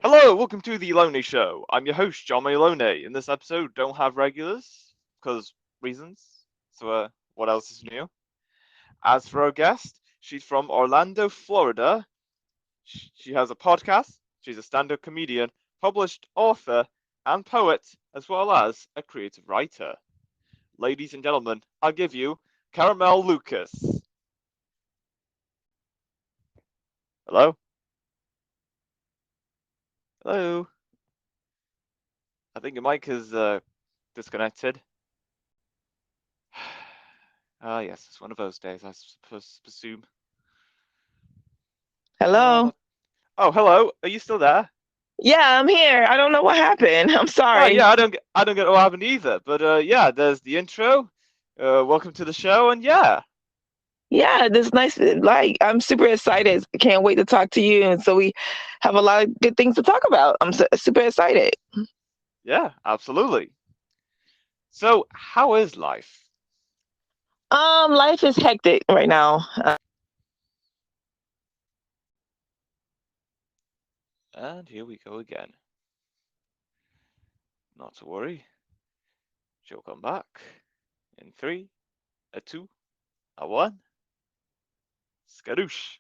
Hello, welcome to the Lonely Show. I'm your host, John Maloney. In this episode, don't have regulars, because reasons. So, what else is new? As for our guest, she's from Orlando, Florida. She has a podcast. She's a stand-up comedian, published author, and poet, as well as a creative writer. Ladies and gentlemen, I'll give you Caramel Lucas. Hello? Hello? I think your mic is disconnected. Ah, yes, it's one of those days, I presume. Hello. Oh, hello. Are you still there? Yeah, I'm here. I don't know what happened. I'm Oh, sorry. yeah. I don't get what happened either. But yeah. There's the intro. Welcome to the show, and yeah, Yeah, this nice. Like, I'm super excited. Can't wait to talk to you. And so we have a lot of good things to talk about. I'm super excited. yeah, absolutely. So, how is life? Life is hectic right now. And here we go again. Not to worry. She'll come back in three, a two, a one. Skadoosh.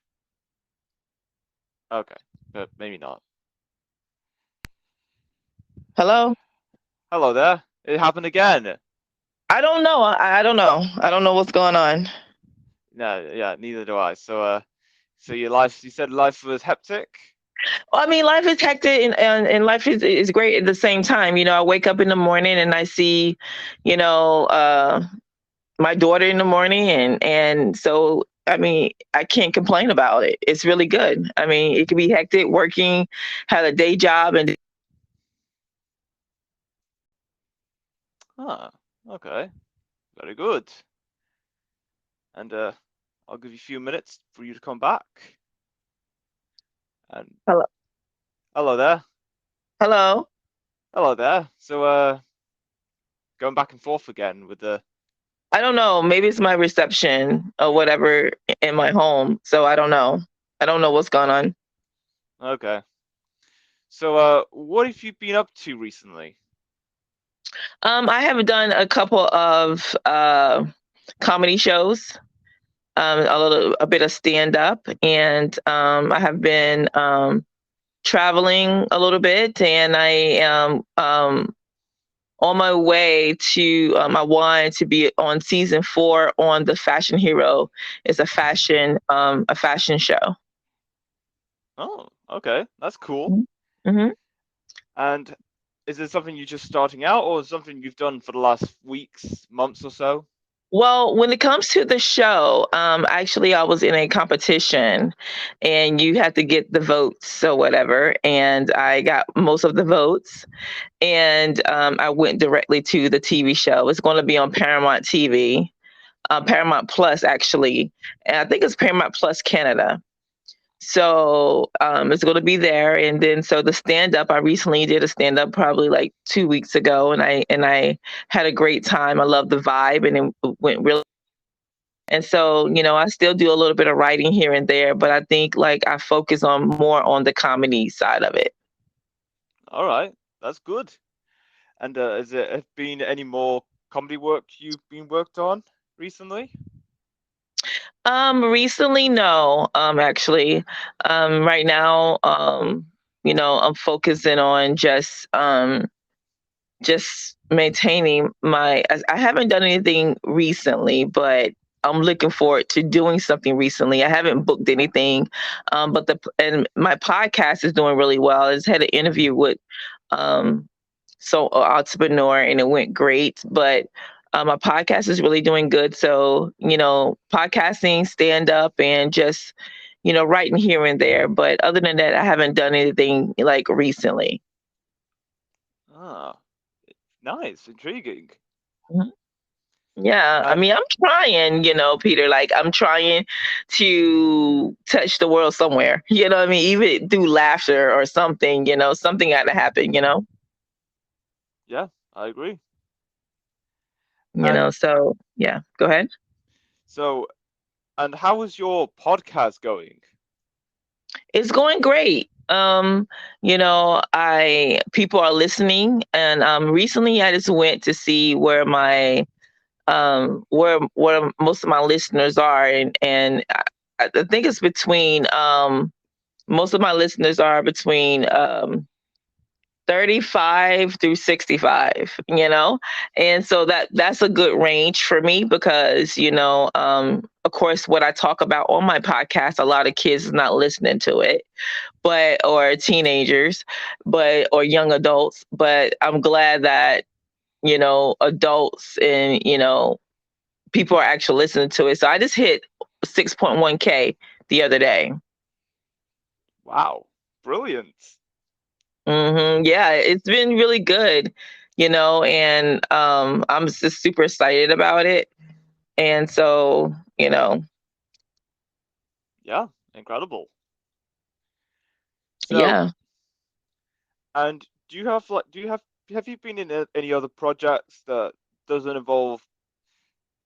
Okay, but maybe not. Hello. Hello there. It happened again. I don't know. I don't know. I don't know what's going on. No, yeah, neither do I. So your life. You said life was hectic. Well, I mean, life is hectic and life is great at the same time. I wake up in the morning and I see, you know, uh, my daughter in the morning and so I mean I can't complain about it. It's really good. I mean it can be hectic working, had a day job and Ah, okay, very good. And I'll give you a few minutes for you to come back. And hello. hello there, Hello. hello there. So going back and forth again with the. I don't know, maybe it's my reception or whatever in my home. So I don't know. I don't know what's going on. Okay. So what have you been up to recently? I have done a couple of comedy shows, a bit of stand up, and I have been traveling a little bit, and I am on my way to. I wanted to be on season 4 on the Fashion Hero. It's a fashion show. Oh, okay, that's cool. Mm-hmm. And is it something you're just starting out, or something you've done for the last weeks, months or so? Well, when it comes to the show, actually, I was in a competition, and you had to get the votes or whatever, and I got most of the votes, and I went directly to the TV show. It's going to be on Paramount TV, Paramount Plus, actually, and I think it's Paramount Plus Canada. So it's going to be there, and then so the stand up. I recently did a stand up probably like 2 weeks ago, and I had a great time. I love the vibe, and it went really. And so I still do a little bit of writing here and there, but I think like I focus on more on the comedy side of it. All right, that's good. And has there have been any more comedy work you've been worked on recently? Recently, no. Actually, right now, I'm focusing on just maintaining my. I haven't done anything recently, but I'm looking forward to doing something recently. I haven't booked anything, but and my podcast is doing really well. I just had an interview with um, entrepreneur, and it went great. But my podcast is really doing good. So podcasting, stand up, and just writing here and there. But other than that, I haven't done anything like recently. Ah, nice, intriguing. Mhm. Yeah, I And mean, I'm trying, Peter. Like, I'm trying to touch the world somewhere. You know what I mean? Even through laughter or something. Something got to happen. yeah, I agree. And So yeah. Go ahead. so, and how is your podcast going? It's going great. Um, I people are listening, and recently I just went to see where most of my listeners are, and I think it's between most of my listeners are between 35 through 65, and so that's a good range for me because of course what I talk about on my podcast, a lot of kids is not listening to it, but or teenagers, but or young adults, but I'm glad that adults and people are actually listening to it. So I just hit 6.1K the other day. Wow, brilliant. Yeah, it's been really good, and I'm just super excited about it. And so, Yeah, incredible. So, yeah. and have you been in any other projects that doesn't involve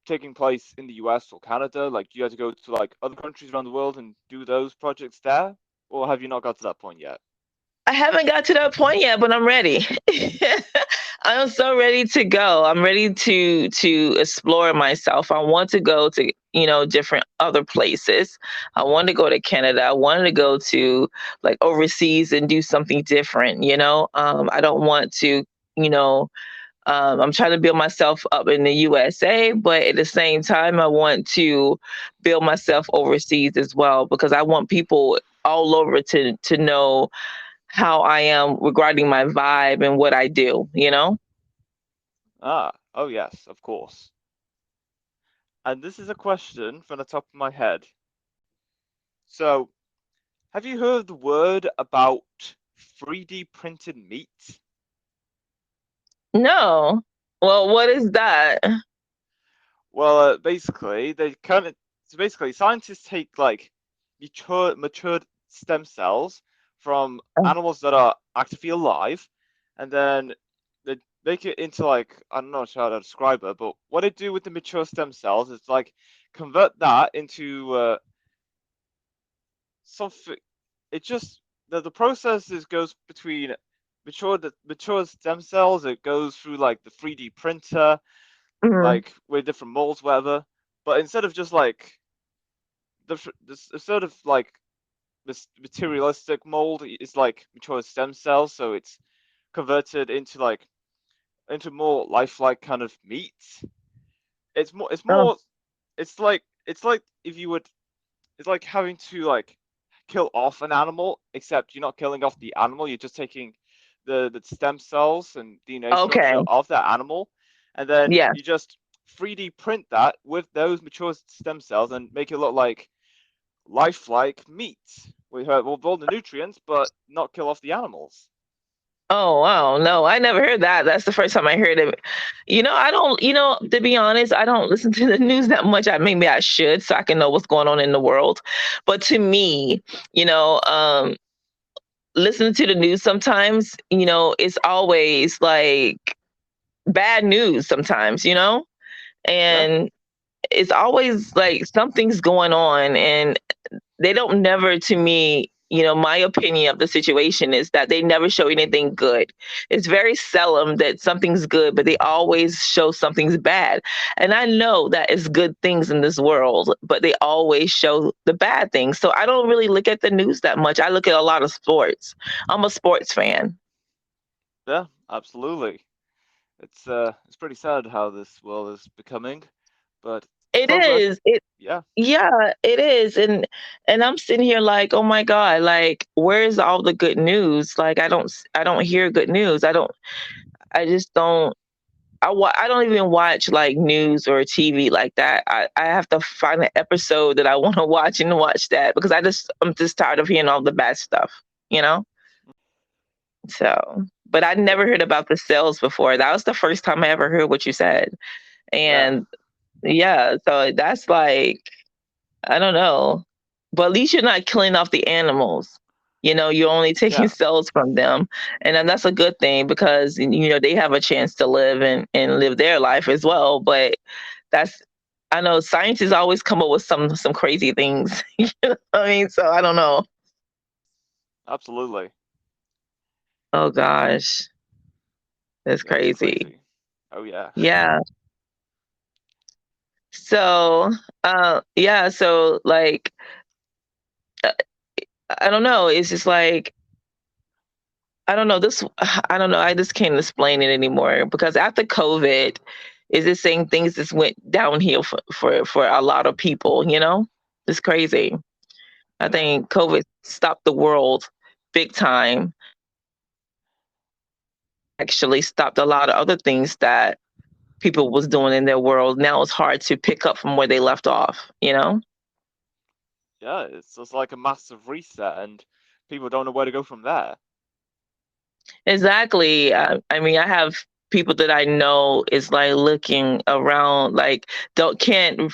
taking place in the US or Canada? Like, do you have to go to like other countries around the world and do those projects there, or have you not got to that point yet? I haven't got to that point yet, but I'm ready. I'm so ready to go. I'm ready to explore myself. I want to go to, different other places. I want to go to Canada. I wanted to go to like overseas and do something different, I don't want to, you know, I'm trying to build myself up in the USA, but at the same time, I want to build myself overseas as well because I want people all over to know how I am regarding my vibe and what I do. Ah, oh yes, of course. And this is a question from the top of my head. So, have you heard the word about 3D printed meat? No. Well, what is that? Well, basically, basically scientists take like matured stem cells from animals that are actively alive, and then they make it into like I'm not sure how to describe it, but what they do with the mature stem cells is like convert that into something. It just the process is goes between mature stem cells. It goes through like the 3D printer Mhm. like with different molds, whatever. But instead of just like this sort of like this materialistic mold, it's like mature stem cells, so it's converted into like into more lifelike kind of meat. It's Oh, more it's like if you would it's like having to like kill off an animal, except you're not killing off the animal, you're just taking the stem cells and DNA structure okay. of that animal, and then Yeah. you just 3D print that with those mature stem cells and make it look like lifelike meat with all the nutrients, but not kill off the animals. Oh, wow. No, I never heard that. That's the first time I heard it. I don't, to be honest, I don't listen to the news that much. Maybe I should so I can know what's going on in the world. But to me, you know, um, listening to the news sometimes, it's always like bad news sometimes, Yeah, and it's always like something's going on and they don't never to me, my opinion of the situation is that they never show anything good. It's very seldom that something's good, but they always show something's bad. And I know that it's good things in this world, but they always show the bad things. So I don't really look at the news that much. I look at a lot of sports. I'm a sports fan. yeah, absolutely. It's pretty sad how this world is becoming, but It progress. is. It Yeah, Yeah, it is. And I'm sitting here like, oh my God, like where's all the good news? Like I don't hear good news. I just don't I don't even watch like news or TV like that. I have to find an episode that I want to watch and watch that because I'm just tired of hearing all the bad stuff, you know? So, but I yeah, never heard about the cells before. That was the first time I ever heard what you said. yeah, And yeah, so that's like I don't know. But at least you're not killing off the animals. You're only taking yeah, cells from them. And then that's a good thing because they have a chance to live and live their life as well. But that's I know scientists always come up with some crazy things. You know what I mean? So I don't know. Absolutely. Oh gosh, that's Yeah, it's crazy. crazy. Oh yeah. Yeah. So, yeah. So, like, uh, I don't know. It's just like I don't know. This I don't know. I just can't explain it anymore because after COVID, is this saying things just went downhill for a lot of people. You know, it's crazy. I Yeah. think COVID stopped the world big time. Actually, stopped a lot of other things that people was doing in their world. Now it's hard to pick up from where they left off. You know. Yeah, it's just like a massive reset, and people don't know where to go from there. Exactly. I mean, I have people that I know is like looking around, like don't can't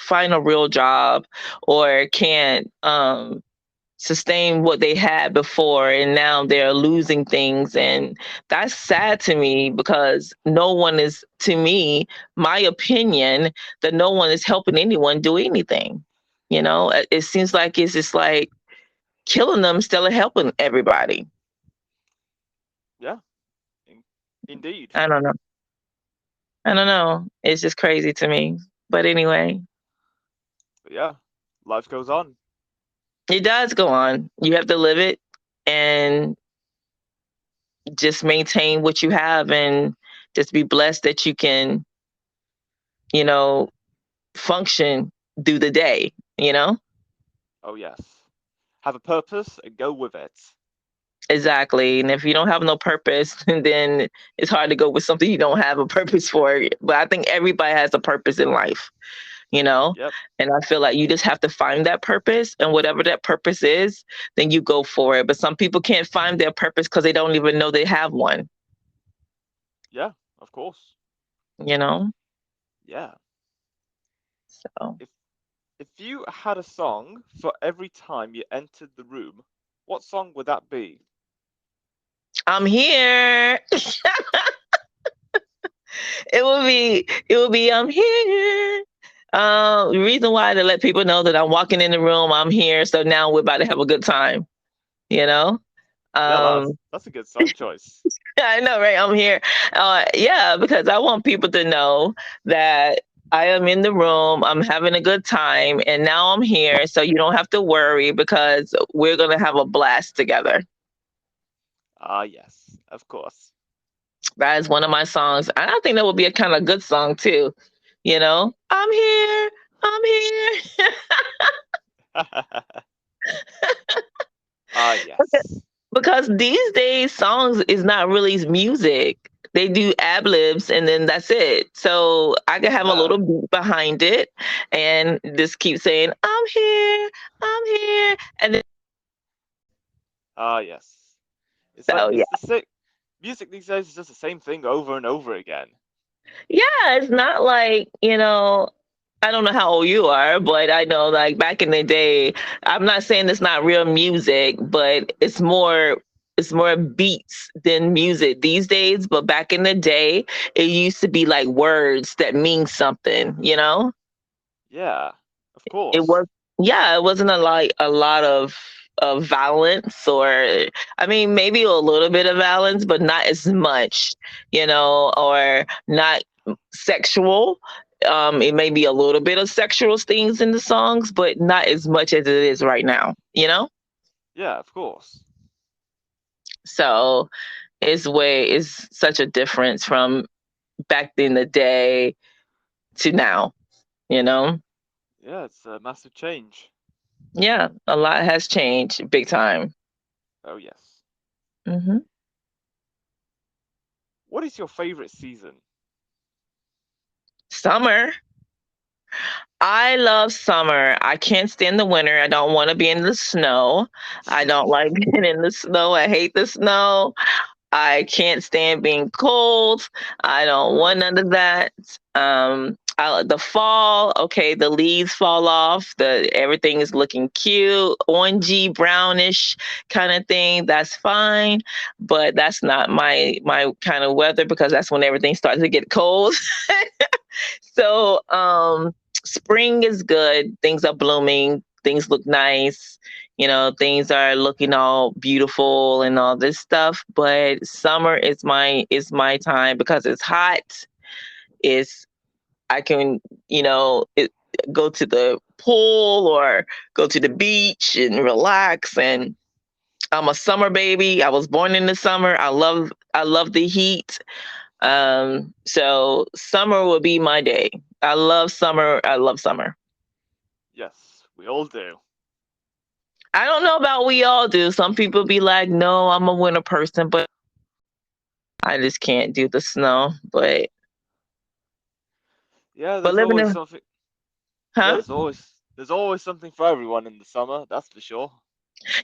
find a real job or can't sustain what they had before, and now they're losing things, and that's sad to me because no one is, to me, my opinion, that no one is helping anyone do anything. You know, it seems like it's just like killing them instead of helping everybody. Yeah, in- indeed. I don't know. I don't know. It's just crazy to me. But anyway, But yeah, life goes on. it does go on. You have to live it and just maintain what you have and just be blessed that you can, you know, function through the day, you know? Oh yes. Have a purpose and go with it. Exactly. And if you don't have no purpose, then it's hard to go with something you don't have a purpose for. But I think everybody has a purpose in life, you know? Yep. And I feel like you just have to find that purpose, and whatever that purpose is, then you go for it. But some people can't find their purpose because they don't even know they have one, Yeah, of course. you know? Yeah. So If if you had a song for every time you entered the room, what song would that be? I'm here. It would be I'm here. The reason why, to let people know that I'm walking in the room, I'm here. So now we're about to have a good time, you know? Yeah, Um, that's a good song choice. I know, right? I'm here. Yeah, because I want people to know that I am in the room, I'm having a good time, and now I'm here. So you don't have to worry because we're going to have a blast together. Ah, yes, of course. That is one of my songs. And I think that would be a kind of good song too. You know, I'm here. I'm here. Ah, yes. Because these days songs is not really music. They do ad libs and then that's it. So I can have a Yeah. little beat behind it and just keep saying, I'm here, I'm here. And then, Ah, yes. It's like so yeah. it's the same. Music these days is just the same thing over and over again. Yeah, it's not like, I don't know how old you are, but I know like back in the day, I'm not saying it's not real music, but it's more beats than music these days. But back in the day, it used to be like words that mean something, you know? Yeah, of It course. was Yeah, it wasn't a lot of violence, or I mean maybe a little bit of violence, but not as much, or not sexual. It may be a little bit of sexual things in the songs, but not as much as it is right now, you know? Yeah, of course. So it's such a difference from back in the day to now, you know? Yeah, it's a massive change. Yeah, a lot has changed big time. Oh yes. Hmm. What is your favorite season? Summer. I love summer. I can't stand the winter. I don't want to be in the snow. I don't like being in the snow. I hate the snow. I can't stand being cold. I don't want none of that. The fall, okay, the leaves fall off. The everything is looking cute, orangey, brownish kind of thing. That's fine, but that's not my kind of weather because that's when everything starts to get cold. So, spring is good. Things are blooming. Things look nice. things are looking all beautiful and all this stuff. But summer is my time because it's hot. It's I can, go to the pool or go to the beach and relax. And I'm a summer baby. I was born in the summer. I love the heat. So summer will be my day. I love summer. I love summer. Yes, we all do. I don't know about we all do. Some people be like, no, I'm a winter person, but I just can't do the snow. Yeah, But there's living always in, something. Yeah, huh? there's always something for everyone in the summer. That's for sure.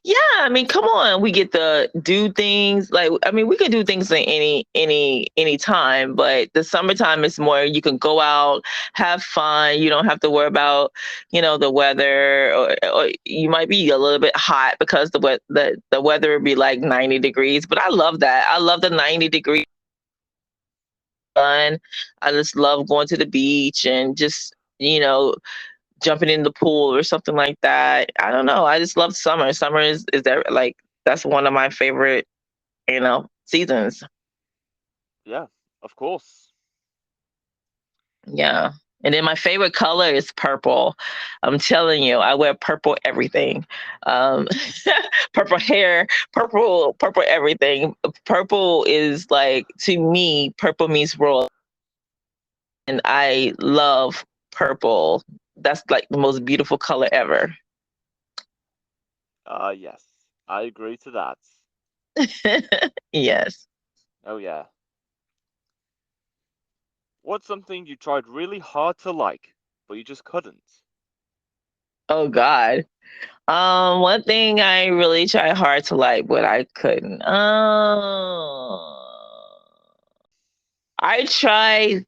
Yeah, I mean, come on. We get to do things like we can do things in any time, but the summertime is more you can go out, have fun. You don't have to worry about, the weather, or you might be a little bit hot because the weather would be like 90 degrees. But I love that. I love the 90-degree sun. I just love going to the beach and just, jumping in the pool or something like that. I don't know. I just love summer. Summer is that like that's one of my favorite, seasons. Yeah, of course. Yeah. And then my favorite color is purple. I'm telling you, I wear purple everything. Um, purple hair, purple everything. Purple is like to me, purple means royal, and I love purple. That's like the most beautiful color ever. Yes, I agree to that. Yes. Oh yeah. What's something you tried really hard to like, but you just couldn't? Oh God. One thing I really tried hard to like, but I couldn't. I tried.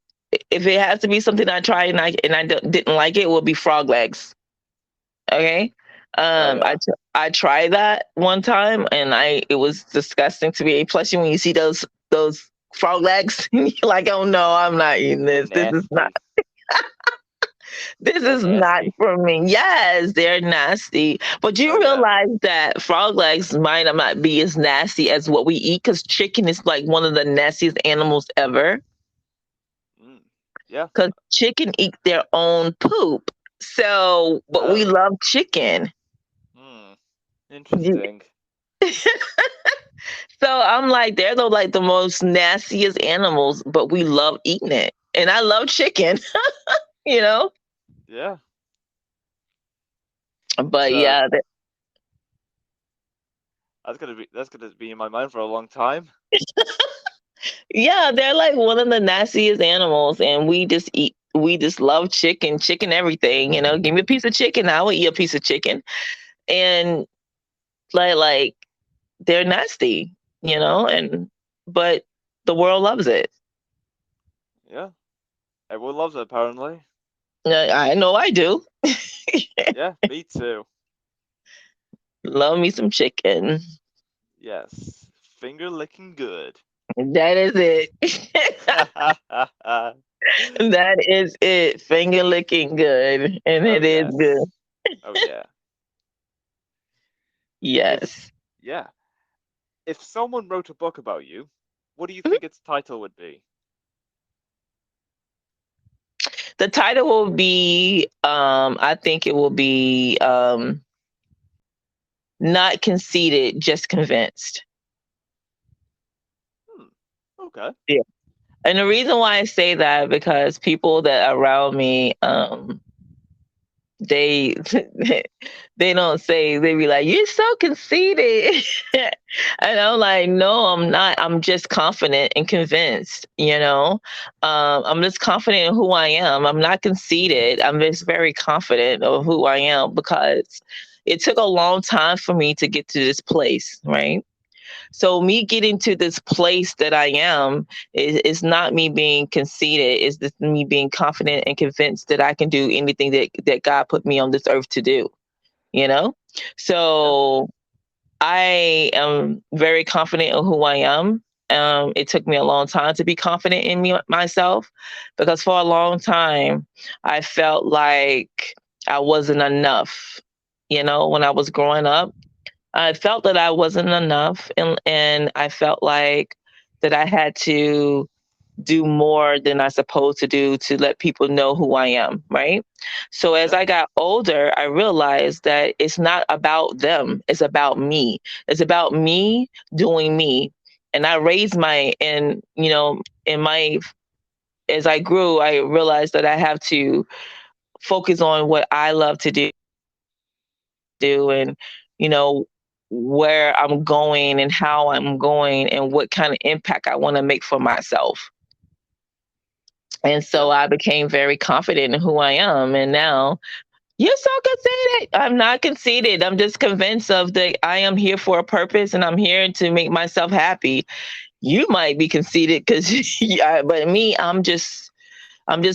If it has to be something I tried and I didn't like it, it would be frog legs. Okay. Oh I yeah. I tried that one time and it was disgusting to me. Plus, when you see those frog legs, you're like, oh no, I'm not eating They're this. nasty. This They're is not nasty. for me. Yes, they're nasty. But you Oh yeah. realize that frog legs might not be as nasty as what we eat because chicken is like one of the nastiest animals ever. Mm. Yeah. Because chicken eat their own poop. So, but we Oh. love chicken. Hmm. You- Interesting. So I'm like, they're the most nastiest animals, but we love eating it. And I love chicken, you know? Yeah. But So yeah, that's gonna be in my mind for a long time. yeah, they're like one of the nastiest animals, and we just love chicken everything. Give me a piece of chicken, I will eat a piece of chicken, and like they're nasty, and but the world loves it. Yeah. Everyone loves it apparently. I know I do. Yeah, me too. Love me some chicken. Yes. Finger licking good. That is it. Oh That is it. Finger licking good, and it is good. yes. Oh yeah. If Yes. yeah. If someone wrote a book about you, what do you think its title would be? The title will be, I think it will be, not conceited, just convinced. Hmm. Okay. Yeah. And the reason why I say that because people that are around me, they they don't say, they be like, you're so conceited. And I'm like, no, I'm not. I'm just confident and convinced. I'm just confident in who I am. I'm not conceited. I'm just very confident of who I am because it took a long time for me to get to this place, right? So me getting to this place that I am is not me being conceited. It's just me being confident and convinced that I can do anything that God put me on this earth to do. You know, Yeah. so I am very confident in who I am. It took me a long time to be confident in me myself because for a long time I felt like I wasn't enough. When I was growing up, I felt that I wasn't enough, and I felt like that I had to do more than I supposed to do to let people know who I am, right? So as Yep. I got older, I realized that it's not about them, it's about me. It's about me doing me. And I raised my and in my as I grew, I realized that I have to focus on what I love to do and you know where I'm going and how I'm going and what kind of impact I want to make for myself. And so Yep. I became very confident in who I am. And now you're so conceited. I'm not conceited. I'm just convinced of that I am here for a purpose and I'm here to make myself happy. You might be conceited because, but me, I'm just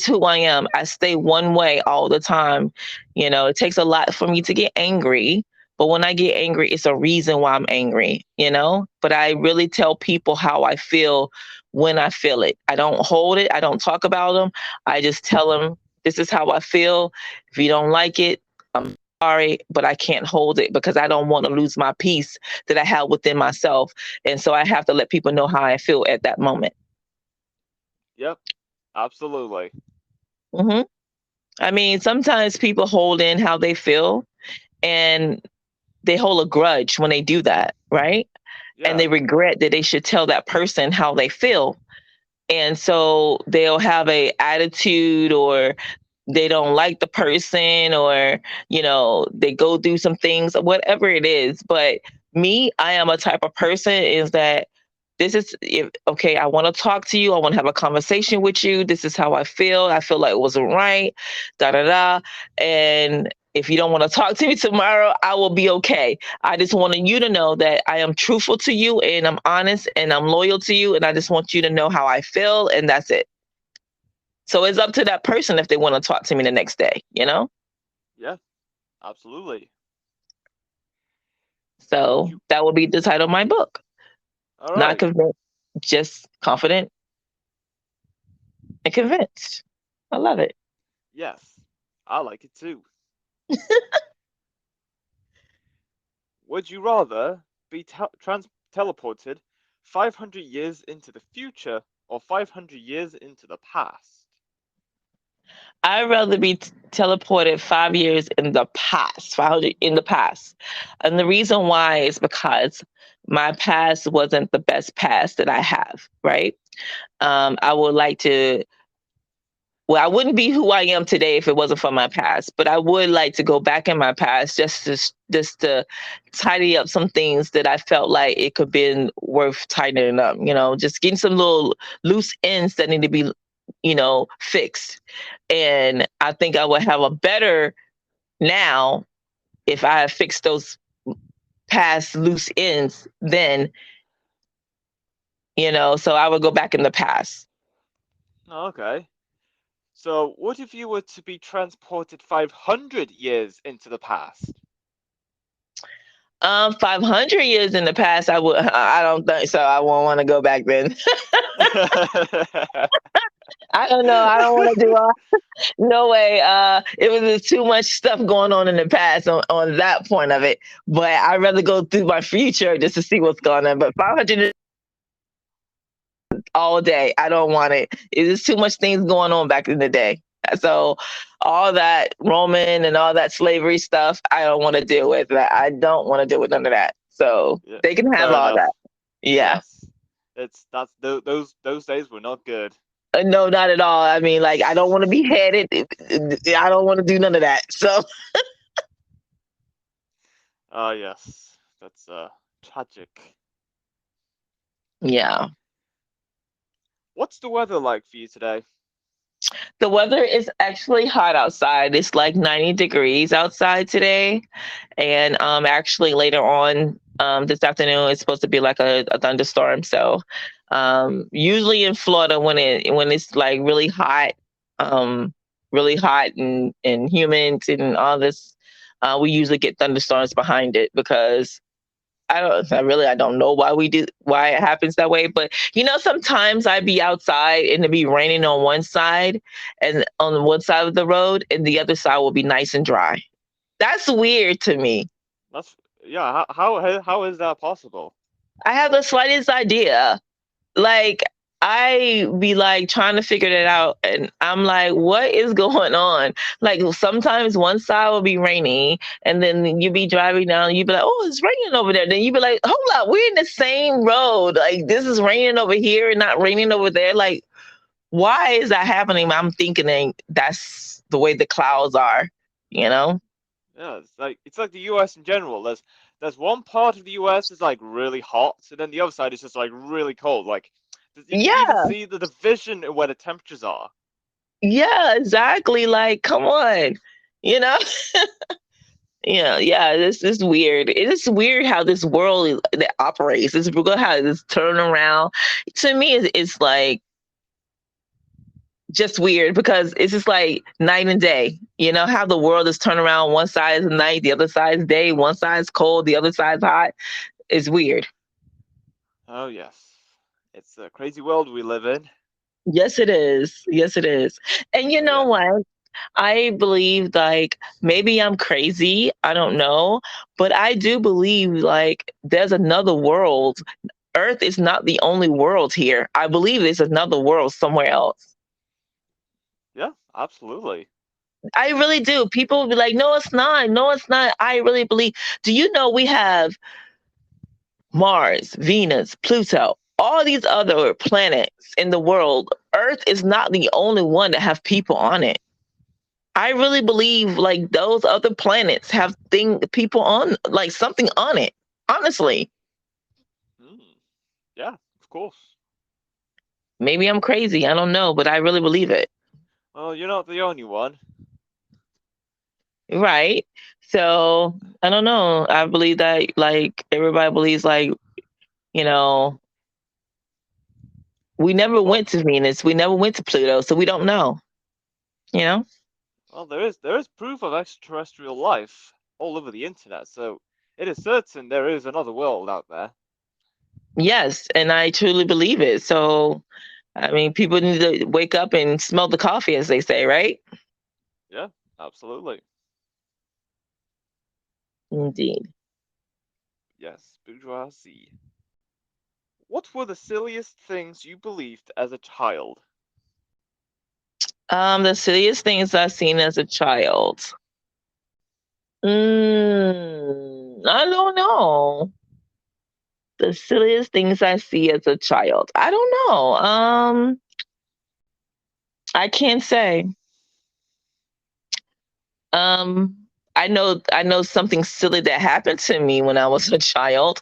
who I am. I stay one way all the time. It takes a lot for me to get angry. But when I get angry, it's a reason why I'm angry. But I really tell people how I feel when I feel it. I don't hold it. I don't talk about them. I just tell them, this is how I feel. If you don't like it, I'm sorry, but I can't hold it because I don't want to lose my peace that I have within myself. And so I have to let people know how I feel at that moment. Yep. Absolutely. hmm I mean, sometimes people hold in how they feel and they hold a grudge when they do that, right? And Yeah. they regret that they should tell that person how they feel. And so they'll have a attitude or they don't like the person or they go through some things, whatever it is. But me, I am a type of person is that this is if okay, I want to talk to you, I want to have a conversation with you, this is how I feel like it wasn't right, da da da. And if you don't want to talk to me tomorrow, I will be okay. I just wanted you to know that I am truthful to you and I'm honest and I'm loyal to you and I just want you to know how I feel and that's it. So it's up to that person if they want to talk to me the next day. Yeah. Absolutely. Would So you? that will be the title of my book. All Not right. convinced, just confident and convinced. I love it. Yes. I like it too. Would you rather be teleported 500 years into the future or 500 years into the past? I'd rather be teleported 5 years in the past, 500 in the past. And the reason why is because my past wasn't the best past that I have, right? I would like to, well, I wouldn't be who I am today if it wasn't for my past, but I would like to go back in my past just to tidy up some things that I felt like it could been worth tightening up, just getting some little loose ends that need to be, fixed. And I think I would have a better now if I had fixed those past loose ends then, so I would go back in the past. Oh, okay. So, what if you were to be transported 500 years into the past? 500 years in the past, I don't think so. I won't want to go back then. I don't know. I don't want to do all, no way. It was just too much stuff going on in the past on that point of it. But I'd rather go through my future just to see what's going on. But 500 all day. I don't want it. It's too much things going on back in the day. So all that Roman and all that slavery stuff, I don't want to deal with. I don't want to deal with none of that. So Yeah, they can have fair all enough. that. Yeah. Yes, those days were not good. No, not at all. I mean, like, I don't want to be headed. I don't want to do none of that. So, Ah, yes, that's tragic. yeah. What's the weather like for you today? The weather is actually hot outside. It's like 90 degrees outside today. And actually later on this afternoon it's supposed to be like a thunderstorm. So usually in Florida when it's like really hot and humid and all this, we usually get thunderstorms behind it because I don't know why it happens that way. But sometimes I'd be outside and it'd be raining on one side and on one side of the road and the other side will be nice and dry. That's weird to me. That's Yeah, how is that possible? I have the slightest idea. Like, I be like trying to figure it out, and I'm like, what is going on? Like, sometimes one side will be rainy, and then you be driving down, you be like, oh, it's raining over there. Then you be like, hold up, we're in the same road. Like, this is raining over here and not raining over there. Like, why is that happening? I'm thinking that's the way the clouds are, you know? Yeah, it's like the U.S. in general. There's one part of the U.S. is like really hot, and then the other side is just like really cold. Like you can even Yeah, see the division in where the temperatures are. yeah, exactly. Like, come on, you know? Yeah, yeah, this is weird. It is weird how this world that operates. It's weird how this turn around. To me, it's like just weird because it's just like night and day. You know how the world is turned around. One side is night, the other side is day. One side is cold, the other side is hot. It's weird. Oh yes, it's a crazy world we live in. Yes, it is. Yes, it is. And you Oh know yes. what? I believe like maybe I'm crazy. I don't know, but I do believe like there's another world. Earth is not the only world here. I believe there's another world somewhere else. Yeah, absolutely. I really do. People will be like, no, it's not. No, it's not. I really believe. Do you know we have Mars, Venus, Pluto, all these other planets in the world? Earth is not the only one that have people on it. I really believe like those other planets have people on like something on it. Honestly, Mm, yeah, of course. maybe I'm crazy. I don't know, but I really believe it. Well, you're not the only one. Right. So I don't know. I believe that like everybody believes like, you know, we never Well, went to Venus. We never went to Pluto. So we don't know, you know? well, there is proof of extraterrestrial life all over the internet, so it is certain there is another world out there. Yes. And I truly believe it. So, I mean, people need to wake up and smell the coffee, as they say, right? Yeah, absolutely. Indeed. Yes, bourgeoisie. What were the silliest things you believed as a child? The silliest things I've seen as a child. I don't know. The silliest things I see as a child. I don't know. I can't say. Um, I know something silly that happened to me when I was a child.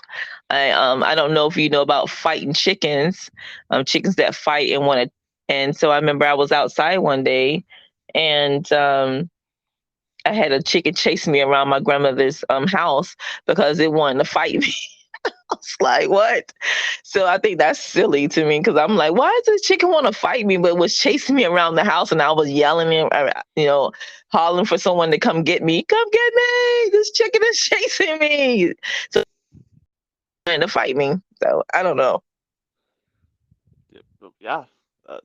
I don't know if you know about fighting chickens, chickens that fight and want to. And so I remember I was outside one day, and I had a chicken chase me around my grandmother's house because it wanted to fight me. I was like, what? So I think that's silly to me because I'm like, why does this chicken want to fight me? But it was chasing me around the house and I was yelling and, hollering for someone to come get me. Come get me. This chicken is chasing me. So trying to fight me. So I don't know. Yeah, uh,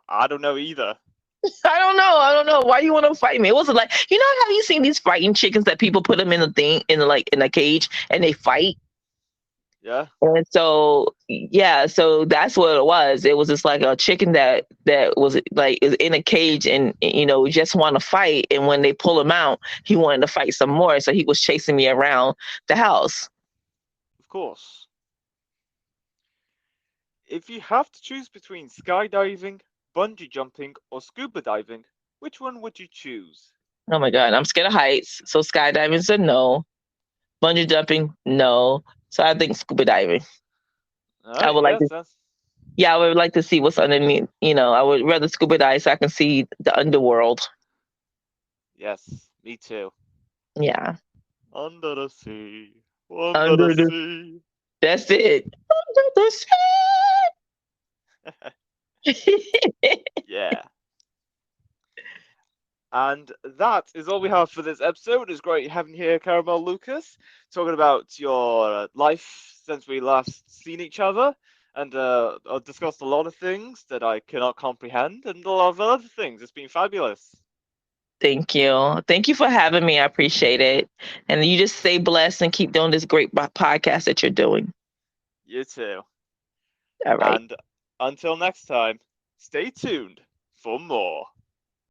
I don't know either. I don't know. I don't know. Why you want to fight me? It wasn't like, have you seen these fighting chickens that people put them in a thing, in a cage and they fight? Yeah, And so, yeah, so that's what it was. It was just like a chicken that was like is in a cage and just want to fight. And when they pull him out, he wanted to fight some more. So he was chasing me around the house. of course. If you have to choose between skydiving, bungee jumping, or scuba diving, which one would you choose? Oh my god, I'm scared of heights. So skydiving's a no. Bungee jumping, no. So I think scuba diving. All I right, would like yes, to. that's Yeah, I would like to see what's underneath. I would rather scuba dive so I can see the underworld. yes, me too. Yeah, Under the sea, under the under the. sea. That's it. Under the sea. Yeah. And that is all we have for this episode. It's great having you here, Caramel Lucas, talking about your life since we last seen each other, and discussed a lot of things that I cannot comprehend, and a lot of other things. It's been fabulous. Thank you. Thank you for having me. I appreciate it. And you just stay blessed and keep doing this great podcast that you're doing. You too. All right. And until next time, stay tuned for more.